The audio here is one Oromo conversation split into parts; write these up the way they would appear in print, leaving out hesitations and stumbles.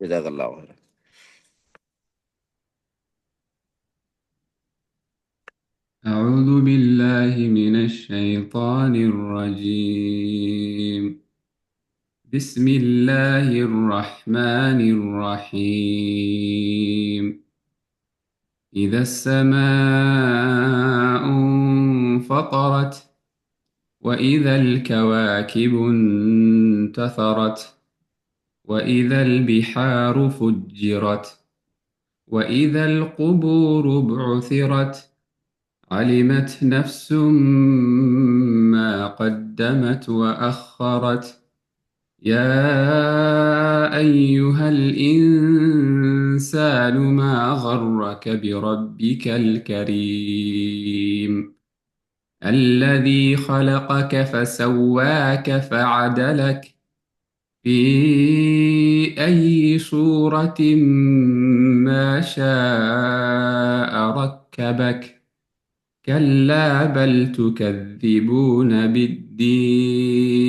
جزاك الله خير. أعوذ بالله من الشيطان الرجيم. بسم الله الرحمن الرحيم. إذا السماء انفطرت وإذا الكواكب انتثرت وإذا البحار فجرت وإذا القبور بعثرت علمت نفس ما قدمت وأخرت يا أيها الإنسان ما غرك بربك الكريم الذي خلقك فسواك فعدلك في أي صورة ما شاء ركبك كلا بل تكذبون بالدين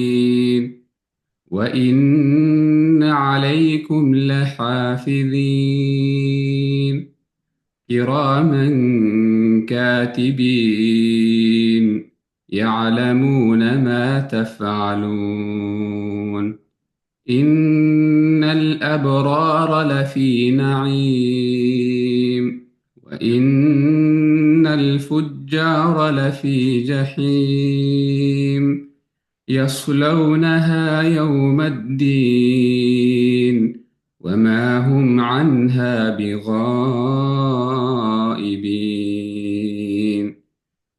وإن عليكم لحافظين كراما كاتبين يعلمون ما تفعلون إن الأبرار لفي نعيم وإن الفجار لفي جحيم يصلونها يوم الدين وما هم عنها بغائبين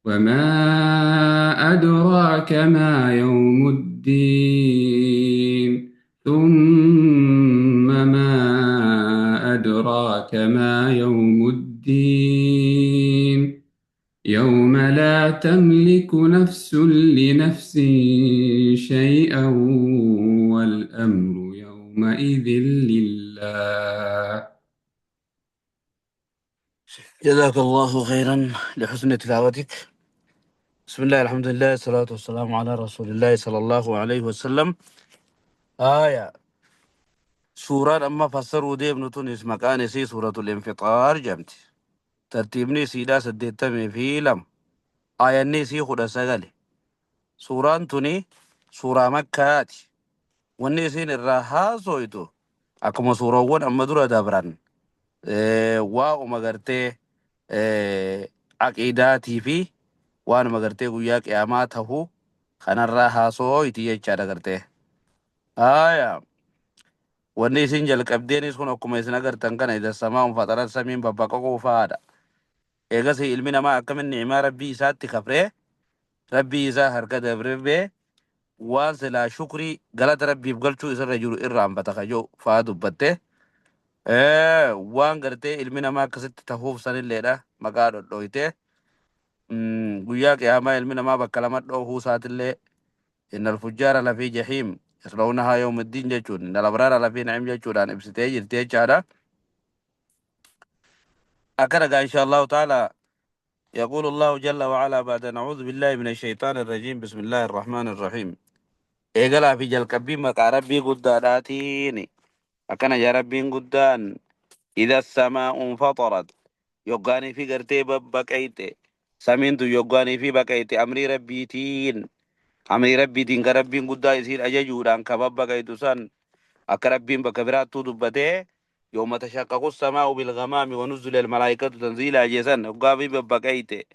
وما أدراك ما يوم الدين ثم ما أدراك ما يوم الدين يوم لا تملك نفس لنفس شيئا والأمر يومئذ لله. جزاك الله خيرا لحسن تلاوتك. بسم الله الحمد لله الصلاة والسلام على رسول الله صلى الله عليه وسلم. آية سورة أما فسروا ديب نتونس مكان سي سورة الانفطار جمت ترتيبني سيدا سديتمي في لم آية نيسي خدا سغالي سورة توني سورة مكة والنيسين الراها سويتو أكما سورة ون أما درا دابران واو مغرتي عقيداتي في waan magartee guyyaa qiyaamaa tahuu kanarraa haasoo iti jechaadha gartee. Aya wanni isin jalqabdeenis kun akkuma isin agartan kana ida samaa faxaran samiin babbaqaquu fa'aadha. Eegas ilmi namaa akkamin ni'imaa rabbii isaatti kafree rabbii isaa harka dabree waan silaa shukrii galata rabbiif galchuu isarra jiru irraanfata kajoo fa'aa dubbatte. Waan gartee ilmi namaa akkasitti tahuuf sanilleedha maqaa dhodhooyte. Guyyaa qiyaamaa ilmi namaa bakka lama dhoofuu isaatillee إن الفجار لفي جحيم يصلونها يوم الدين جتشون إن الأبرار لفي نعيم جتشون أنا بستيج التيج هذا أكرق إن شاء الله تعالى. يقول الله جل وعلا بعد نعوذ بالله من الشيطان الرجيم بسم الله الرحمن الرحيم. إيقلا في جل كبي مكا ربي قداناتيني أكنا يا ربي قدان إذا السماء انفطرت يقاني في قرتي ببكيتي سمينتو يقاني في بكيتي أمري ربي تين أمري ربي تين كربي قدان يسير أججودان كببكيتو سن akka rabbiin bakka biraattuu dubbatee yooma tashaqqaqu samaa'u bilgamaami wanuzila almalaa'ikatu tanziilaa jeesan hoggaafii babbaqayte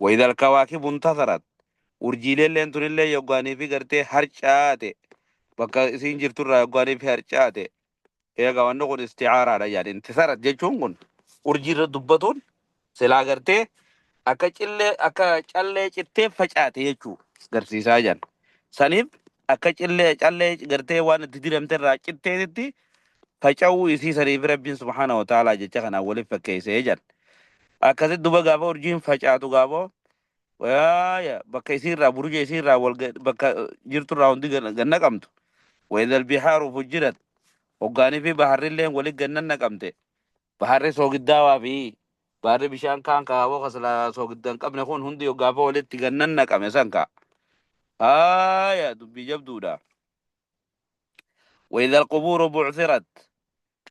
وإذا الكواكب انتثرت urjiileen leen tunillee yoggaanii fi gartee harcaate bakka isiin jirturraa yoggaanii fi harcaate eega wanni kun isticaaraadha yaad intisarat jechuun kun urjiirra dubbatuun silaa gartee akka callee cittee facaate jechuu garsiisaa jiran saniif akka callee gartee waan itti diramte irraa citteetitti faca'uu isii saniif rabbiin subhaana wa ta'aalaa jecha kanaan waliif fakkeessee jedhan. Akkasitti duba gaafa urjiin facaatu gaafa waaya bakka isiirraa buruja isiirraa bakka jirturraa hundi ganna qabdu. Wayidal bihaaru fujjirat hoggaanii fi baharrilleen walitti gannan naqamte. Baharri soogiddaawaa fi baharri bishaan kaan kaawoo kasla soogiddan qabne kun hundi gaafa walitti gannan naqame san ka'a. dubbii jabduudha. وإذا القبور بعثرت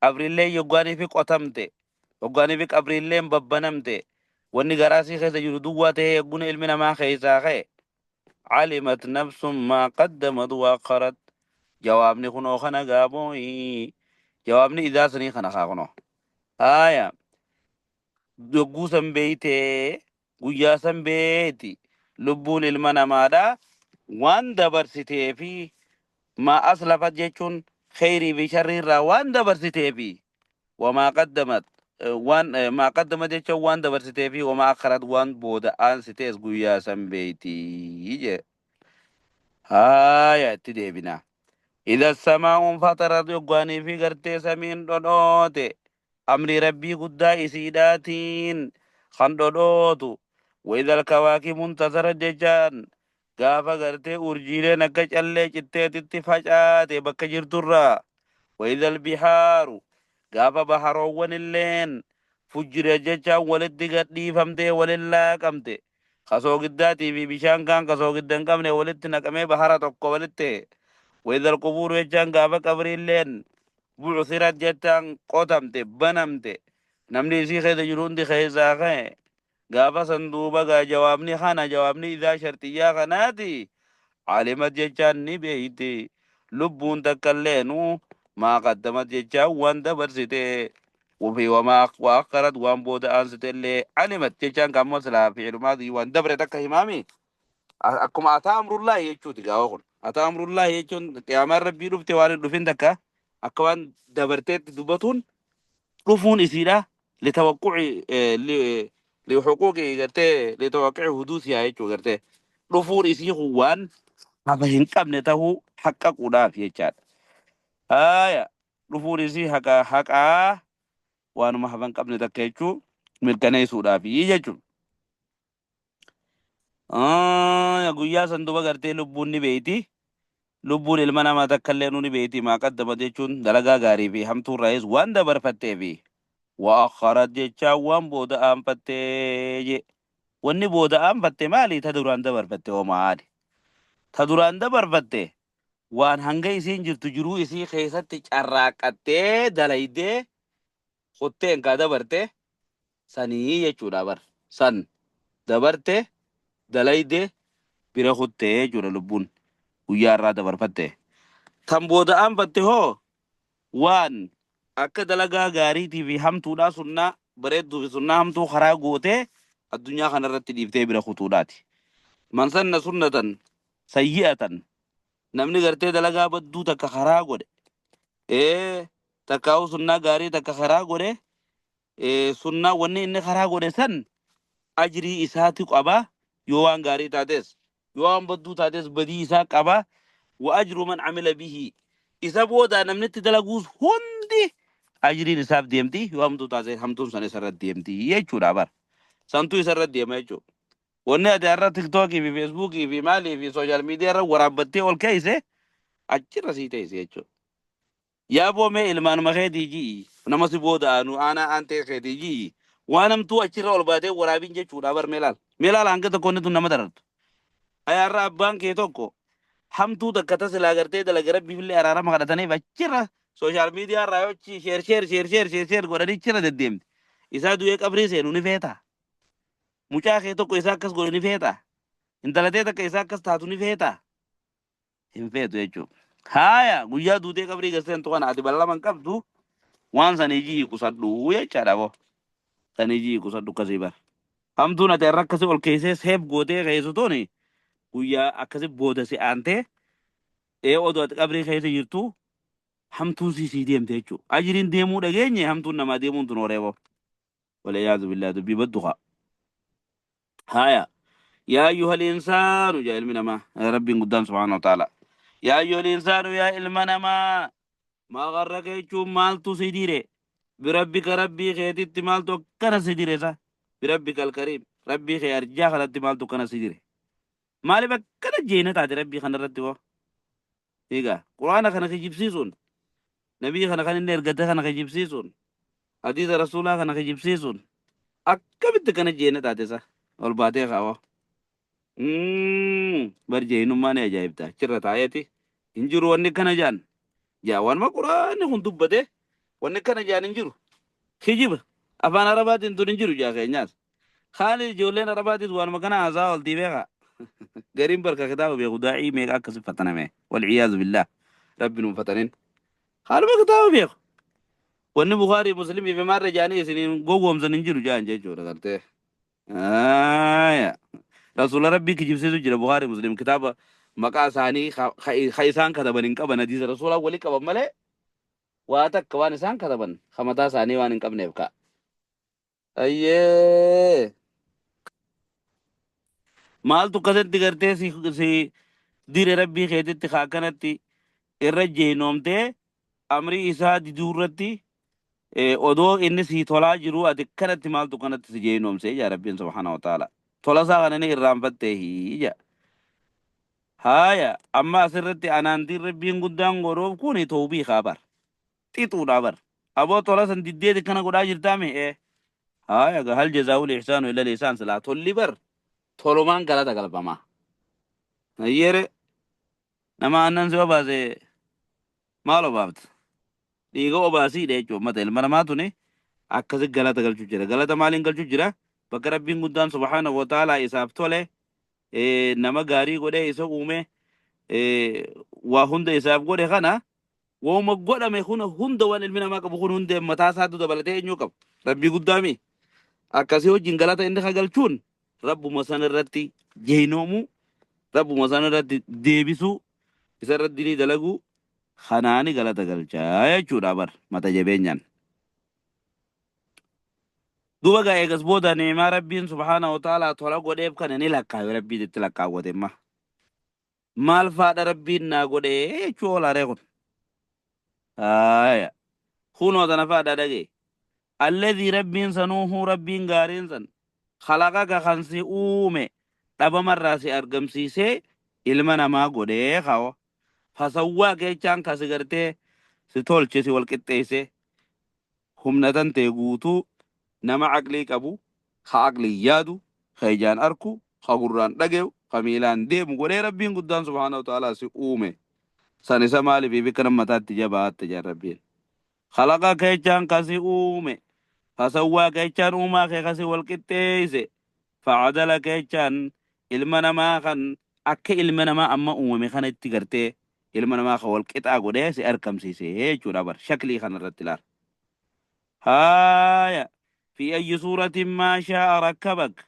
qabrillee yoggaanii fi qotamte yoggaanii fi qabrillee babbanamte wanni garaasii keessa jiru duwwaa ta'ee egguna ilmi namaa keessaa ka'e علمت نفس ما قدمت وأخرت جوابني خنو خنا قابوي جوابني إذا سني خنا خاغنو آية دوغو سنبيتي ويا سنبيتي لبون المنا مادا وان دبرسيتي في ما أسلفت جيشون خيري بشر را وان دبرسيتي في وما قدمت وان ما قدمت جيشون وان دبرسيتي في وما أخرت وان بودا آن ستيس ويا سنبيتي يجي آية تدي إذا السماء انفطرت يقواني في قرتي سمين دونوتي أمر ربي قد إسيداتين خندونوتو وإذا الكواكب انتصرت ججان قافا قرتي أرجيلي نكج اللي جتي تتفجاتي بك جرترا وإذا البحار قافا بحروان اللين فجر ججان ولد قد فمتي ولله كمتي خسو قداتي في بشان كان خسو قدن كمني ولد نكمي بحرة ولدتي وإذا القبور يجان قابا قبر اللين بعثرت جتان قطمت بنمت نمني سي خيد جرون دي خيزا خي قابا صندوبا قا جوابني خانا جوابني إذا شرطيا خناتي علمت جتان نبيتي لبون تكالينو ما قدمت جتان وان دبرسيتي وفي وما وأخرت وان بود أنست اللي علمت جتان كم مسلا في الماضي وان دبرتك همامي أكما أتا أمر الله يجوتي قاوغن أتا أمر الله يجون قيامة ربي ربتي وارد رفين دكا أكوان دبرتت دبتون رفون إسيرا لتوقع لحقوق غرتي لتوقع حدوثها يجو غرتي رفون إسي خوان هذا هنكم نتاهو حقا قدا في يجاد آية رفون إسي حقا وانو محبان قبل نتاك يجو ملكني سودا في يجو يا قويا صندوق غرتي لبوني بيتي lubbuun ilma namaa takka illee nuni beeti maa qaddama jechuun dalagaa gaarii fi hamtuu irraayis waan dabarfattee fi waa akharat jechaa waan booda aanfattee je wanni booda aanfatte maali ta duraan dabarfatte oo maali ta duraan dabarfatte waan hanga isiin jirtu jiruu isii keessatti carraaqattee dalaydee qotteen kaa dabarte sanii jechuudha bar san dabarte dalaydee bira kuttee jechuudha lubbuun guyyaa irraa dabarfatte tan booda aanfatte hoo waan akka dalagaa gaariitii fi hamtuudhaa sunnaa bareedduu fi sunnaa hamtuu karaa gootee addunyaa kanarratti dhiiftee bira kutuudhaati. Man sanna sunnatan sayyi'atan namni gartee dalagaa badduu takka karaa godhe takkaa'u sunnaa gaarii takka karaa godhe sunnaa wanni inni karaa godhe san ajrii isaati qaba yoo waan gaarii taates yoo waan badduu taates badii isaa qaba wa ajru man amila bihi isa booda namnitti dalaguus hundi ajriin isaaf deemti yoo hamtuu taate hamtuun san isarratti deemti jechuudha bar santuu isarratti deema jechuudha wanni ati har'a tiktookii fi feesbuukii fi maalii fi sooshaal miidiyaa irra waraabbattee ol keeyse achirra sii teeyse jechuudha yaa boomee ilmaanuma keetii ji'i nama si booda aanu aanaa aantee keetii ji'i waan hamtuu achirra ol baatee waraabiin jechuudha bar meelaal hanga tokkonni tun nama darartu ayarra abbaan kee tokko hamtuu takka tasilaa gartee dalaga rabbiifillee araarama kadhataniif achirra sooshaal miidiyaa irraa yochi sheer godhanii chirra deddeemti isaa du'ee qabrii seenu ni feeta mucaa kee tokko isaa akkas godhu ni feeta intalatee takka isaa akkas taatu ni feeta hin feetu jechuudha haaya guyyaa duutee qabrii gasteen tuqan ati ballaman qabdu waan sanii jii qusadhu jechaadha bo sanii jii qusadhu akkasii bar hamtuun ati irra akkasii ol keessee seef gootee keessutooni guyyaa akkasi booda si aantee oduu ati qabrii keessa jirtu hamtuun sii deemte jechuudha ajiriin deemuu dhageenye hamtuun namaa deemuun tun horee bo waliyaazu billaa dubbii badduqa haya yaa ayyuhal insaanu jaa ilmi namaa rabbiin guddaan subhaanahu wa ta'ala yaa ayyuhal insaanu yaa ilma namaa maa garraka jechuun maaltu si dire birabbika rabbii keetitti maaltu akkana si dire sa birabbika alkariim rabbii kee arjaa kanatti maaltu akkana si dire maaliif akkana jeena taate rabbii kanarratti boo egaa quraana kana kijibsiisuun nabii kana kan inni ergate kana kijibsiisuun hadiisa rasuulaa kana kijibsiisuun akkamitti kana jeena taate sa ol baatee kaawwa bar jeenummaan ajaa'ibta achirra taa'eeti hin jiru wanni kana jaan jaa wanuma quraanni kun dubbate ونكنا جانين جرو خجيب أفان عربات تنين جرو جا خينياس خالي جولين عربات وان مكان عزاول دي بيغا قريم بركة كتابة بيغداعي ميغا كسب فتنة مي والعياذ بالله ربنا فتنين خالو بكتابة بيغ وان بخاري مسلم في مرة جاني سنين قوم سنين جرو جان جيجو رغلته رسول ربي كجيب سيسو جرى بخاري مسلم كتابة مقا ثاني خيسان كتبن انك بنديس رسول ولي كبب ملي واتك كوان سان كتبن خمتا ثاني وان انك بنبكا ايه مال تو كسد دغرتي سي دير ربي خيتت خاكنتي الرجي نومتي امري اسا دي دورتي odoo inni sii tolaa jiru ati kanatti maaltu kanatti si jeenomse ija rabbiin subhanahu wa ta'ala tola isaa kanani irraanfattee ija haya amma asirratti anaantiin rabbiin guddaan godhoof kuni toobii kaabar xixuudha bar aboo tola san diddeeti kana godhaa jirtaame haya ga hal jazaa'ul ihsaanu illa lisaan silaa tolli bar tolumaan galata galfamaa ayyere nama annan si obaase maal obaafta dhiiga obaasiidha jechuun mata ilma namaatuni akkasi galata galchuu jira galata maaliin galchuu jira bakka rabbiin guddaan subhaanahu wa ta'ala isaaf tole nama gaarii godhee isa uume waa hunda isaaf godhe kana wooma godhame kuna hunda waan ilmi namaa qabu kun hunda mataa isaatu dabalatee eenyuu qabu rabbii guddaami akkasii wajjin galata inni kagalchuun rabbuma san irratti jeenoomu rabbuma san irratti deebisu isa irratti ni dalagu kanaani galata galchaa jechuudha bar mata jabeenyaan duba ga egas booda neemaa rabbiin subhaanahu wa ta'ala tola godheef kana ni lakkaayo rabbiin itti lakkaawwate ma maal faadha rabbiin naa godhee jechuu oolaaree kun haya kunoo tana faadha dhagee alladhii rabbiin sanuuhuu rabbiin gaariin san khalaqaka kan si uume dhabamarraa si argamsiisee ilma namaa godhee kawo fasawwaa keechaan kasi gartee si tolche si walqixxeeyse humnatan ta'e guutuu nama aqlii qabu ha aqlii yaadu ha ijaan arku ha gurraan dhage'u ha miilaan deemu godhee rabbiin guddaan subhaanahu wa ta'ala si uume san isa maaliif bikka nammataatti jabaatte jaan rabbiin khalaqa keechaan kasi uume fasawwaa keechaan uumaa kee kasi walqixxeeyse facadala keechaan ilma namaa kan akka ilma namaa amma uumame kana itti gartee ilma namaa kan walqixaa godhee si argamsiise jechuudha bar shaklii kanarratti ilaal haya في أي سورة ما شاء ركبك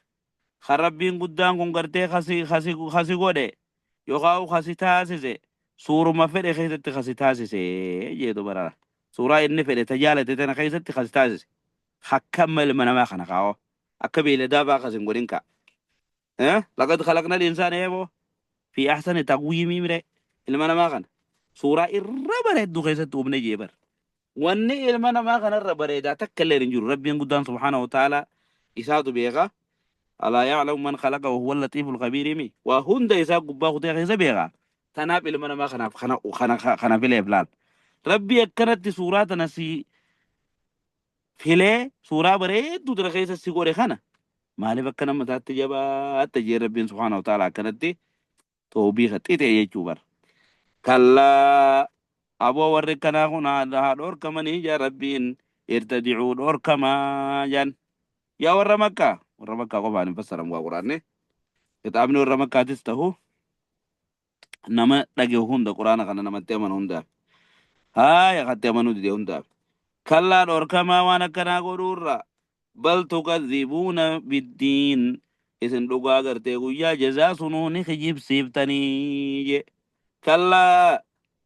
خربين قدام كنغرتي خسي قولي يقاو خسي تاسسي سورة ما فرق خيست خسي تاسسي جيدو برا سورة إني فرق تجالة تتنا خيست خسي تاسسي حكمل من ما خنقاو أكبي لدابا خسي نقولينكا لقد خلقنا الإنسان يبو في أحسن تقويم مري المنا ما خن سورة إربا ردو خيست ومني جيبر wanni ilma namaa kanarra bareedaa takka illee hin jiru rabbiin guddaan subhaanahu wa ta'ala isaatu beeka alaa ya'lamu man khalaqa wa huwa al-latiiful khabiir waa hunda isaa gubbaa kutee keessa beeka tanaaf ilma namaa kanaaf kana fileef laal rabbi akkanatti suuraa tana si filee suuraa bareedduu tana keessa si godhe kana maaliif akka namataatti jabaatta jee rabbiin subhaanahu wa ta'ala akkanatti toobii haxxixe jechuu bara kallaa أبو وركنا هنا لها دور كمان يا ربين ارتدعوا دور كما جان يا ور مكة قبان فسر قرآن كتاب نور مكة تستهو نما لقيه هندا قرآن كنا نما تيمن هندا هاي قد تيمنو دي هندا كلا دور كما وانا كنا غرورا بل تكذبون بالدين إذن لغا غرتيغو يا جزا سنوني خجيب سيفتني كلا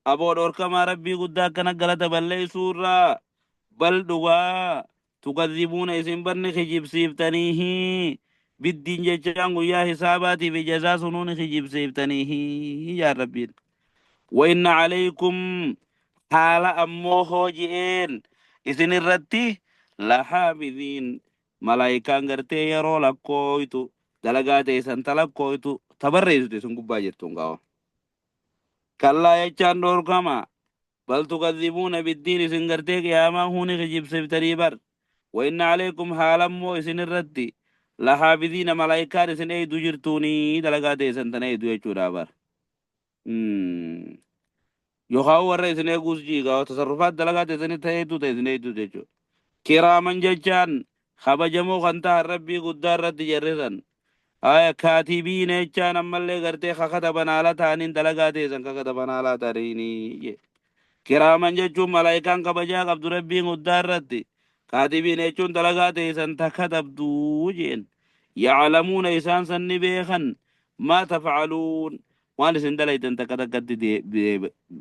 أبو دور كما ربي قدا كنا غلط بلي سورة بل دعا تكذبون اسم برن خجيب سيفتنيه بالدين جانغو يا حساباتي بجزا سنون خجيب سيفتنيه يا ربي وإن عليكم حال أموه جئين إذن الرتي لحافظين ملايكا غرتي يرو لكويتو دلغاتي سنتلكويتو تبريزو تسنقو باجرتون كلا يجان دور كما بل تكذبون بالدين سنغرتيك يا ما هوني خجيب سبتري بر وإن عليكم حالا مو إسن الردي لحافظين ملايكات إسن أيدو جرتوني دلقات إسن تن أيدو يجورا بر يخاو ورئيس نيجوس جيغا وتصرفات دلقات إذن تهيتو تهيتو تهيتو كراما ججان خبجمو خنتا ربي قدار رد جرسن آية كاتبين جان أما اللي غرتي خكتبنا على تانين دلقات إذن خكتبنا على تاريني kiraaman jechuun malaayikaan kabajaa qabdu rabbiin guddaa irratti kaatibiin jechuun dalagaa teessan takka tabduu jeen yaclamuuna isaan san ni beekan maa tafcaluun waan isin dalaytan takka takkatti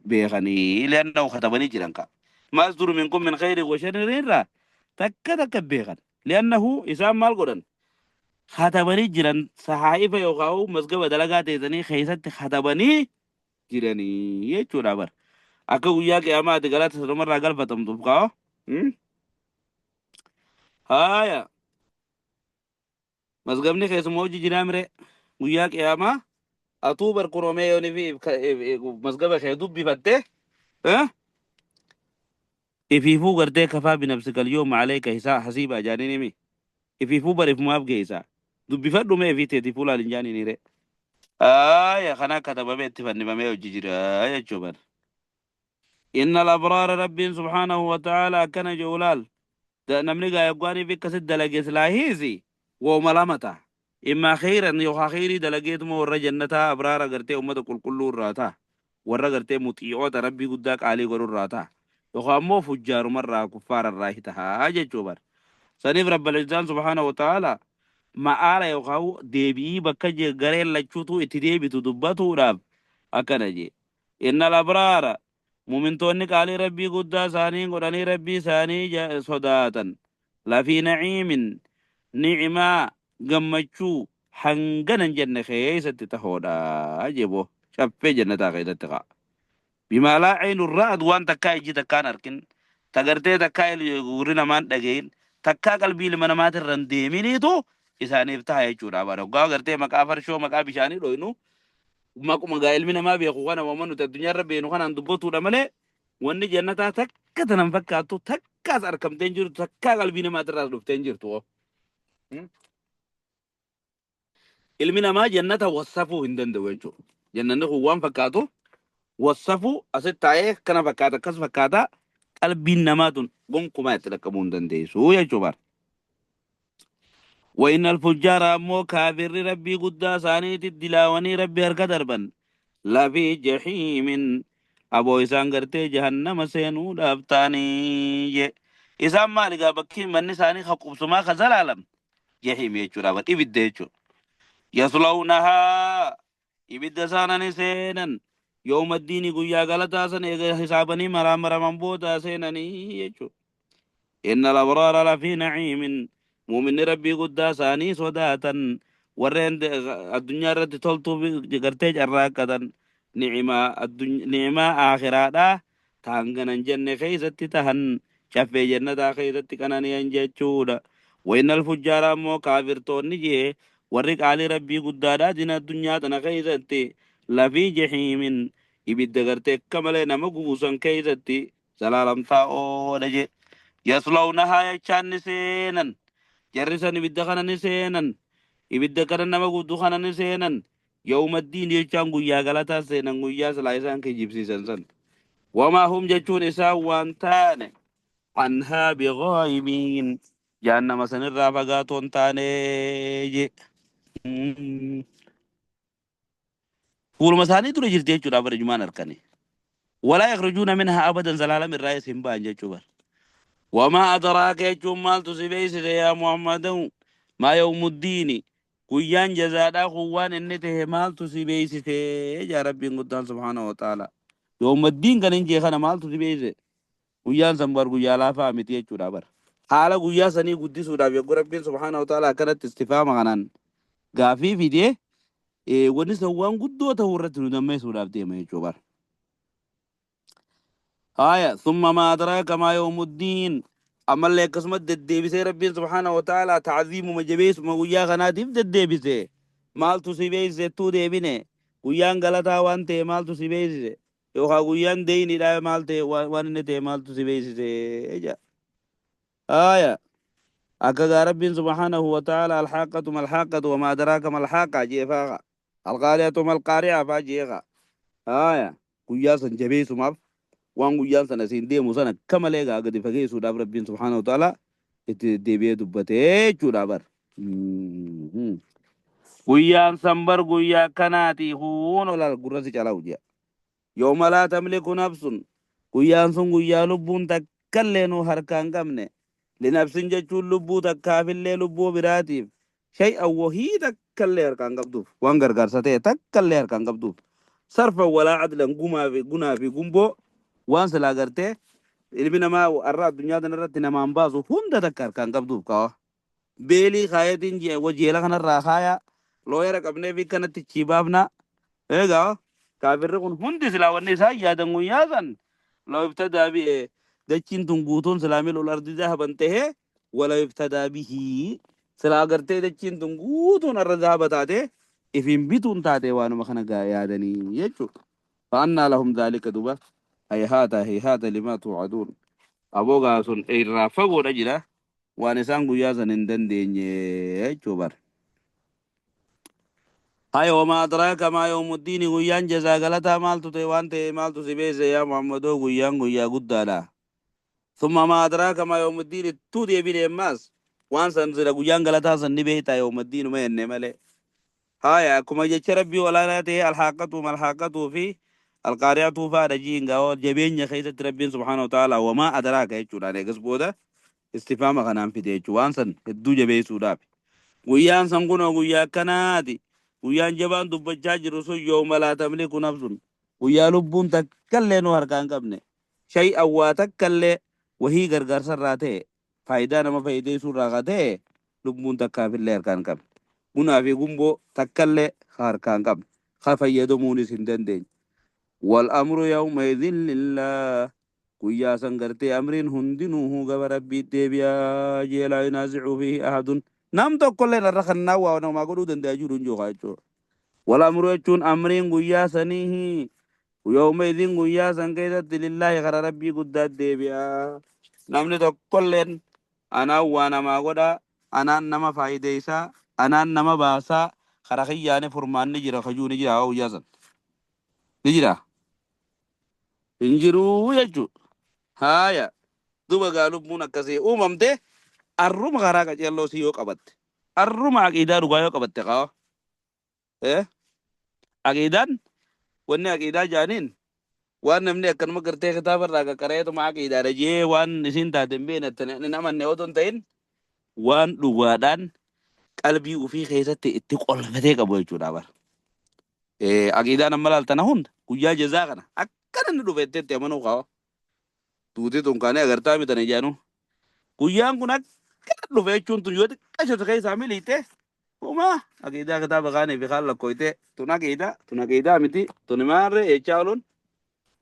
beekanii liannahu katabanii jiran ka ما يصدر منكم من خير وشر را تك تك بيغن لأنه إسام مال قدن خطبني جران صحائف يوغاو مزقب دلقات إذني خيست خطبني جراني يجو رابر akka guyyaa qiyamaati galata sanumarraa galfatamtuuf kaa haya masgabni keessumoo hojii jiraa mire guyyaa qiyamaa atuu barkuromee yooni fi masgaba kee dubbifatte ifiifuu gartee kafaa binafsikal yooma alayka hisaa hasiiba jaaninimi ifiifuu barifumaaf geeysa dubbifadhume ifiteeti fuulaal hin jaaninire haya kana katabame itti fannifamee hojii jira jechuu bar إن الأبرار رب سبحانه وتعالى كان جولال نمني يقواني في كسد دلقيت لاهيزي وملامتا إما خيرا يوخا خيري دلقيت مو ورى جنتا أبرار قرتي أمد كل الراتا ورى قرتي مطيعوت ربي قداك علي قرر الراتا يوخا مو فجار مرة كفار الراهتها أجي جوبر سنيف رب الإجزان سبحانه وتعالى ما آلا يوخا ديبي بكجي غريل لجوتو اتديبي تدبتو راب أكنجي إن الأبرار مؤمنتوني قال ربي قدا ثاني قراني ربي ثاني صداتا لا في نعيم نعمة قمتشو حنقنا جنة خيسة تهودا أجيبو شفي جنة غير تقع بما لا عين الرأد وان تكاي جي تكان أركن تقرتي تكاي يقولنا مان دقين تكا قلبي لمن مات الرنديميني تو إساني افتحا يجورا بارو قرتي مكافر شو مكابشاني روينو makuma gaa ilmi namaa beeku kana waan nuti addunyaa irra beenu kanaan dubbatuudha malee wanni jannataa takka tanan fakkaattu takkaas argamtee hin jirtu takkaa qalbii namaatirraas dhuftee hin jirtu. Ilmi namaa jannata wasafuu hin danda'u jechuudha. Jannanni kun waan fakkaatu wasafuu asitti taa'ee kana fakkaata akkas fakkaata qalbiin namaa tun gonkumaa itti dhaqqabuu hin dandeessu jechuudha. وإن الفجار أمو كافر ربي قدا ثانيت الدلاواني ربي هركا دربن لا في جحيم أبو إسان قرتي جهنم سينو دابتاني إسان مالقا بكي من نساني خقوب سما خزال عالم جحيم يجو رابط إبد يجو يصلونها إبد سانا نسينا يوم الدين قويا غلطا سن حسابني مرام مرام بوتا سيناني يجو إن الأبرار لفي نعيم مؤمن ربي قدا ثاني صداتا ورين الدنيا رد تلتو جرتي جراكدا نعمة الدنيا نعمة آخرة تانغنا جنة خيزت تهن شفي جنة خيزت كناني انجتشودا وإن الفجار مو كافر تونجي ورق علي ربي قدا دين الدنيا تنا خيزت لفي جحيم يبد غرتي كمال نمقوسا خيزت سلالم تاو ولجي يصلونها يشان سينا جرسان ibidda kana ni seenan ibidda kana nama guddu kana ni seenan yawmaddiin jechaan guyyaa galataa seenan guyyaa silaa isaan kijibsiisan san wamaa hum jechuun isaan waan taane anhaa bighaayibiin jahannama sanirraa fagaatoon taane je fuuluma isaanii dura jirti jechuudha bara jumaan harkani walaa yakhrujuuna minhaa abadan zalaalam irraa isin ba'an jechuu bar وما أدراك يجوم مال تسبيس يا محمد ما يوم الدين كيان جزاء خوان إنته مال تسبيس يا ربي قدام سبحانه وتعالى يوم الدين كان إنجي خنا مال تسبيس كيان سنبر كيان لا فهمت يجوا رابر حالا كيان سني قدي سودا بيقول ربي سبحانه وتعالى كانت استفهام عنان غافي في دي ونسوان قدو تورت ندمي سودا بتي ما يجوا آية ثم ما أدراك ما يوم الدين أما اللي قسمت الدبيسة ربي سبحانه وتعالى تعظيم مجبيس مغويا غناتيف الدبيسة مال تسيبيس تو ديبينه غويان غلطا وانتي مال تسيبيس يوخا غويان ديني لا مال تي وانتي مال تسيبيس إجا آية أكذا ربي سبحانه وتعالى الحاقة ما الحاقة وما أدراك ما الحاقة جيفاغا القارعة ما القارعة فاجيغا آية guyyaa san jabeessumaaf waan guyyaan sana siin deemu sana kamalee gaa gadi fageessuudhaaf rabbiin subhaanahu wa ta'ala itti deebi'ee dubbatee jechuudha bar. Guyyaan san bar guyyaa kanaati huun olal gurrasi calaa hojjaa. Yooma laa tamliku nafsun guyyaan sun guyyaa lubbuun takkallee nu harkaan qabne linafsin jechuun lubbuu takkaafillee lubbuu biraatiif shay'an wahii takkallee harkaan qabduuf waan gargaarsa ta'e takkallee harkaan qabduuf sarfa walaa adlan gunaa fi gumboo waan silaa gartee ilmi namaa har'a addunyaa kanarratti namaan baasu hunda takka harkaan qabduuf kawa beelii kaayatiin wajeela kanarraa kaaya looyara qabnee fi kanatti chiibaafna eegaa kafirri kun hundi silaa wanni isaa yaadan guyyaa san loo ibtadaa bi'e dachiin tun guutuun silaamil ol ardi zahaban ta'e wala ibtadaa bihii silaa gartee dachiin tun guutuun arra zahaba taate ifin bituun taate waanuma kana yaadanii jechuudha. فأنا لهم ذلك دوبا هيهات لما توعدون أبوغا سن إرافقوا رجلا وانسان قياسا نندن ديني جوبر. هاي وما أدراك ما يوم الدين قيان جزا غلطا مالتو تيوان تي مالتو سبيس يا محمدو قيان قيا قدالا ثم ما أدراك ما يوم الدين تودي بين الناس وان سنزل قيان غلطا سنبيتا يوم الدين ما ينمالي. هاي كما جيش ربي ولا ناتي الحاقة ملحاقة في القارعة فارجين قاول جبين خيسة ربي سبحانه وتعالى وما أدراك يجور عليك اسبودا استفهام غنام في ديجو وانسن الدو جبي سوداب ويان سنقنا ويا كنادي ويان جبان دبجاج رسول يوم لا تملك نفس ويا لبون تكلي نوهر كان قبني شيء أوا تكلي وهي غرغر سراته فايدة نما فايدة سراغته لبون تكافي اللي كان قبل منافي قنبو تكلي خار كان قبل خفايدو موني سندن دين والأمر يومئذ لله كويا سنغرتي أمرين هندنوه غبر ربي ديبيا جيلا ينازع فيه أحد نام تقول لنا رخنا ونما قلوا دن داجورون جو خايتو والأمر يجون أمرين كويا سنيه ويومئذ كويا سنغيدت لله غر ربي قدات ديبيا نام تقول لنا أنا وانا ما قدا أنا نما فايديسا أنا نما باسا خرخياني فرمان نجرا خجو نجرا أو ياسن نجرا injiru jechu haya duba galubmun akkasi umamte arruma garaa qacello si yoo qabatte arruma aqidaa dhugaa yoo qabatte qawa aqidaan wanni aqidaa jaaniin waan namni akkanuma gartee kitaabarraa qaqqareetuma aqidaadha jee waan isin taaten beenattani namanne oton ta'in waan dhugaadhaan qalbii ufii keessatti itti qolfatee qabu jechuudha bar aqidaan amma laaltana hunda guyyaa jazaa kana akkana ni dhufeettetti amanuu qawa tuuti tun kaanee agartaa mitane jaanu guyyaan kun akkana dhufe jechuun tun yoo xiqqashatu keessaa miliite uma aqidaa kitaaba kaanii fi kaan lakkoyte tun aqidaa miti tun maarre echaaluun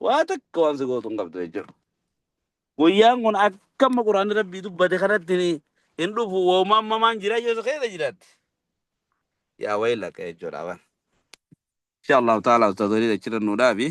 waa takka waan si gootun qabdu jechuudha guyyaan kun akkamma quraanni rabbii dubbate kanatti hin dhufu woomaan mamaan jira yoo keessa jiraatti yaa wayii lakka jechuudha ban insha allahu taala ustaadolii dachirra nuu dhaabi